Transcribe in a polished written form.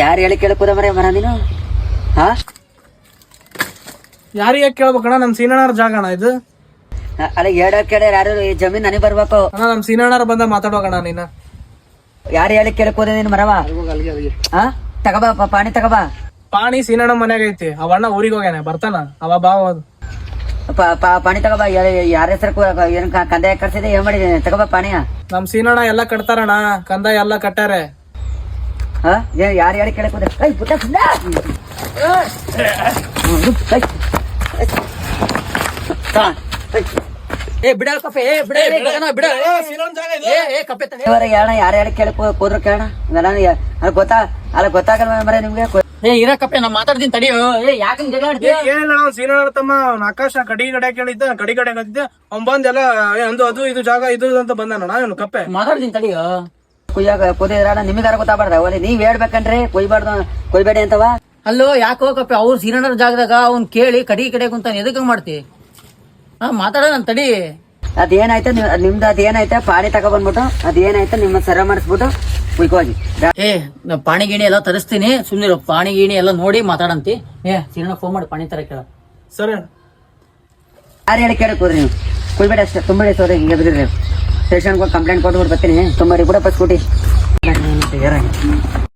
ಯಾರು ಹೇಳಿ ಕೇಳಕೋದ ಮರ ನೀನು? ಹಾ, ಯಾರಿಗೆ ಕೇಳ್ಬೇಕಣ್ಣ? ನಮ್ ಸೀನಣ್ಣರ ಜಾಗ ಅಣ್ಣ ಇದು. ಅಲ್ಲ ಹೇಳೋ ಕೇಳ ಯಾರು ಈ ಜಮೀನ್ ನನಗೆ ಬರ್ಬೇಕು. ಅಣ್ಣ ನಮ್ ಸೀನಣ್ಣರ ಬಂದ ಮಾತಾಡೋಕಣ್ಣ ನೀನ. ಯಾರು ಹೇಳಿ ಕೇಳಕೋದ ನೀನು ಮರವ? ಹಾ, ತಗಬಾ ಪಾಣಿ ತಗಬಾ. ಪಾಣಿ ಸೀನಣ್ಣ ಮನ್ಯಾಗ ಐತಿ. ಅವ ಅಣ್ಣ ಊರಿಗೆ ಹೋಗ್ಯಾನೆ, ಬರ್ತಾನ ಅವ ಬಾ. ಪಾಣಿ ತಗಬಾ. ಯಾರ ಹೆಸರು ಏನ್ ಕಂದಾಯ ಕರ್ಸಿದೆ? ಏನ್ ಮಾಡಿದೆ? ತಗಬಾ ಪಾಣಿಯ. ನಮ್ ಸೀನಣ್ಣ ಎಲ್ಲಾ ಕಟ್ತಾರಣ್ಣ, ಕಂದಾಯ ಎಲ್ಲಾ ಕಟ್ಟಾರೆ. ಹಾ, ಯಾರು ಹೇಳಿ ಕೇಳಕೋದ? ಯಾರು ಹೇಳಿ ಕೇಳಕ್ ಹೋದ್ರು ಕೇಳೋಣ. ಗೊತ್ತಾಗಲ್ಲ ಮರ ನಿಮ್ಗೆ. ಇರ ಕಪ್ಪೆ ನಾ ಮಾತಾಡ್ತೀನಿ ತಡಿಯೋ. ಯಾಕಂಗ್ ಜಗಳ ಆಡ್ತೀಯ? ಏನಿಲ್ಲ, ನಾವು ಸೀನಣ್ಣ ತಮ್ಮ ಆಕಾಶ ಕಡಿ ಕಡೆ ಕೇಳಿದ್ದ, ಕಡಿ ಕಡೆ ಕತ್ತಿದ್ದೆ. ಅವ್ನ್ ಬಂದ್ ಎಲ್ಲ ಅಂದು ಅದು ಇದು ಜಾಗ ಇದು ಅಂತ ಬಂದಾನ. ಇವನು ಕಪ್ಪೆ ಮಾತಾಡ್ತೀನಿ ತಡಿಯೋ. ಕುದಿದ್ರಾಡ ನಿಮಗಾರ ಗೊತ್ತಾಗ್ಬಾರ್ದ? ಒಲೆ ನೀವ್ ಹೇಳ್ಬೇಕನ್ರಿ ಕೊಯ್ಬೇಡಿ ಅಂತವ. ಅಲ್ಲೋ ಯಾಕೋ ಕಪ್ಪೆ, ಅವ್ರ ಸೀನಣ್ಣರ ಜಾಗದಾಗ ಅವ್ನ್ ಕೇಳಿ ಕಡಿ ಕಡೆ ಕುಂತಾನ. ಎದಕ್ ಮಾಡ್ತಿ? ಹಾ ಮಾತಾಡೋಣ ತಡಿ. ಅದೇನಾಯ್ತ ನಿಮ್ದು ಅದೇನಾಯ್ತ ಪಾಣಿ ತಗೊಬಂದ್ಬಿಟ್ಟು ಅದೇನಾಯ್ತ ನಿಮ್ಮ ಸರ ಮಾಡಿಸ್ಬಿಟ್ಟು ಕುಯ್ಕೋಗಿ. ನಾ ಪಾಣಿ ಗಿಣಿ ಎಲ್ಲ ತರಿಸ್ತೀನಿ, ಸುಮ್ನಿರು. ಪಾಣಿ ಗಿಣಿ ಎಲ್ಲ ನೋಡಿ ಮಾತಾಡಂತಿ. ಸೀನಣ್ಣ ಫೋನ್ ಮಾಡಿ ಪಾಣಿ ತರ ಕೇಳ. ಸರಿ ಯಾರು ಹೇಳಿ ಕೇಳಕ್ ಹೋದ್ರಿ ನೀವು? ಕುಯ್ಬೇಡಿ ಅಷ್ಟೇ. ತುಂಬಾ ಸೋರಿ ಎದ್ರಿ ಸ್ಟೇಷನ್ಗೆ ಕಂಪ್ಲೇಂಟ್ ಕೊಟ್ಬಿಟ್ಟು ಬರ್ತೀನಿ. ತುಂಬಾ ಬಿಡಪ್ಪ ಸ್ಕೂಟಿ.